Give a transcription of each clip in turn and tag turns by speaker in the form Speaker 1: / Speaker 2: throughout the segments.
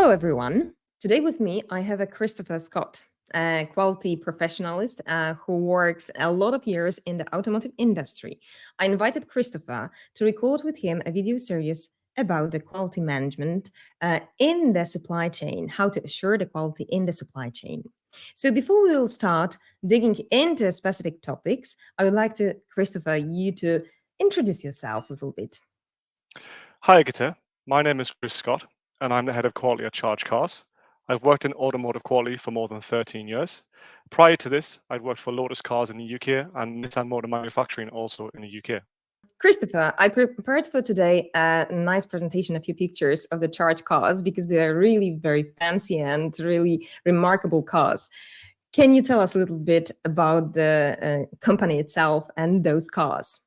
Speaker 1: Hello, everyone. Today with me, I have a Christopher Scott, a quality professionalist who works a lot of years in the automotive industry. I invited Christopher to record with him a video series about the quality management in the supply chain, how to assure the quality in the supply chain. So before we will start digging into specific topics, I would like to, Christopher, you to introduce yourself a little bit.
Speaker 2: Hi, Agata. My name is Chris Scott, and I'm the head of quality at Charge Cars. I've worked in automotive quality for more than 13 years. Prior to this, I'd worked for Lotus Cars in the UK and Nissan Motor Manufacturing also in the UK.
Speaker 1: Christopher, I prepared for today a nice presentation, a few pictures of the charge cars because they are really very fancy and really remarkable cars. Can you tell us a little bit about the company itself and those cars?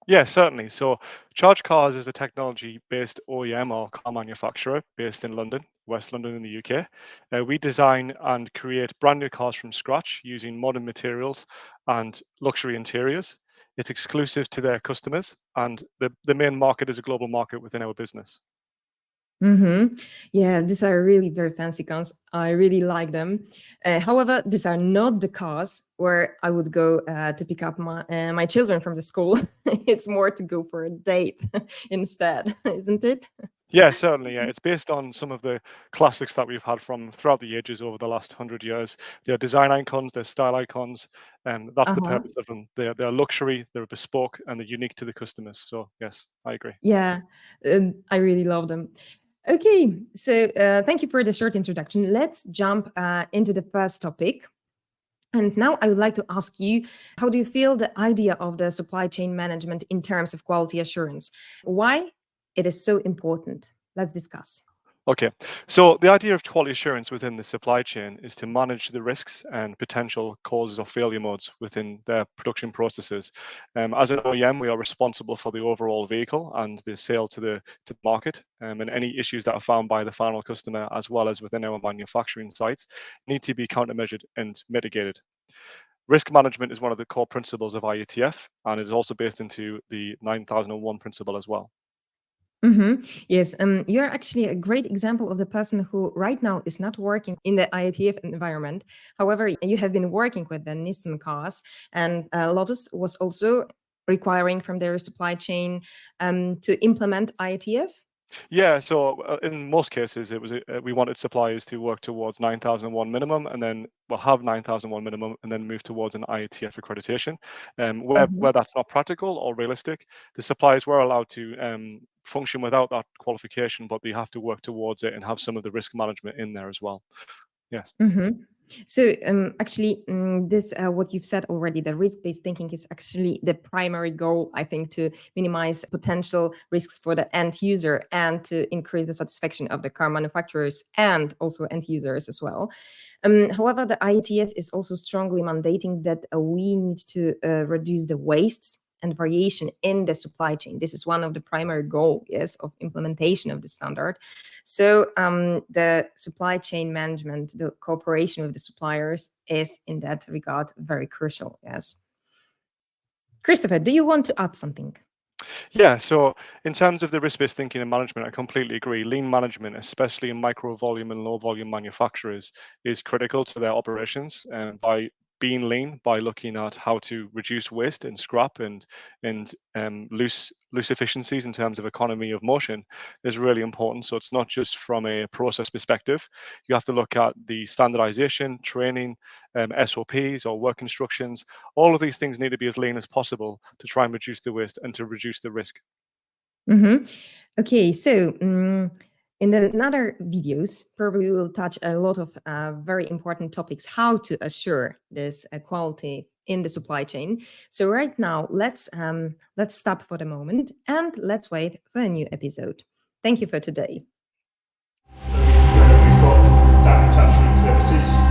Speaker 2: Yeah, certainly. So Charge Cars is a technology-based OEM or car manufacturer based in London, West London in the UK. We design and create brand new cars from scratch using modern materials and luxury interiors. It's exclusive to their customers, and the main market is a global market within our business.
Speaker 1: Mm-hmm. Yeah, these are really very fancy cars. I really like them. However, these are not the cars where I would go to pick up my children from the school. It's more to go for a date instead, isn't it?
Speaker 2: Yeah, certainly. Yeah, it's based on some of the classics that we've had from throughout the ages over the last 100 years. They're design icons, they're style icons, and that's the
Speaker 1: Uh-huh.
Speaker 2: purpose of them. They're luxury, they're bespoke, and they're unique to the customers. So yes, I agree.
Speaker 1: Yeah, I really love them. Okay, so thank you for the short introduction. Let's jump into the first topic. And now I would like to ask you, how do you feel the idea of the supply chain management in terms of quality assurance? Why it is so important? Let's discuss.
Speaker 2: Okay, so the idea of quality assurance within the supply chain is to manage the risks and potential causes of failure modes within their production processes. As an OEM, we are responsible for the overall vehicle and the sale to the market, and any issues that are found by the final customer as well as within our manufacturing sites need to be countermeasured and mitigated. Risk management is one of the core principles of IATF, and it is also based into the 9001 principle as well.
Speaker 1: Yes, you're actually a great example of the person who right now is not working in the IATF environment. However, you have been working with the Nissan cars, and Lotus was also requiring from their supply chain to implement IATF.
Speaker 2: Yeah, so in most cases, it was we wanted suppliers to work towards 9001 minimum, and then we'll have 9001 minimum, and then move towards an IATF accreditation. Where that's not practical or realistic, the suppliers were allowed to function without that qualification, but they have to work towards it and have some of the risk management in there as well. Yes.
Speaker 1: Mhm. So, actually, this what you've said already, the risk-based thinking is actually the primary goal, I think, to minimize potential risks for the end user and to increase the satisfaction of the car manufacturers and also end users as well. However, the IETF is also strongly mandating that we need to reduce the wastes and variation in the supply chain. This is one of the primary goals, yes, of implementation of the standard. So the supply chain management, the cooperation with the suppliers is in that regard very crucial, yes. Christopher, do you want to add something?
Speaker 2: Yeah, so in terms of the risk-based thinking and management, I completely agree. Lean management, especially in micro volume and low volume manufacturers, is critical to their operations. And by being lean, by looking at how to reduce waste and scrap and loose efficiencies in terms of economy of motion, is really important. So it's not just from a process perspective. You have to look at the standardization, training, SOPs or work instructions. All of these things need to be as lean as possible to try and reduce the waste and to reduce the risk.
Speaker 1: Mm-hmm. Okay, so in the another videos, probably we will touch a lot of very important topics, how to assure this quality in the supply chain. So right now, let's stop for the moment and let's wait for a new episode. Thank you for today.
Speaker 3: So we've got damp attachment clips.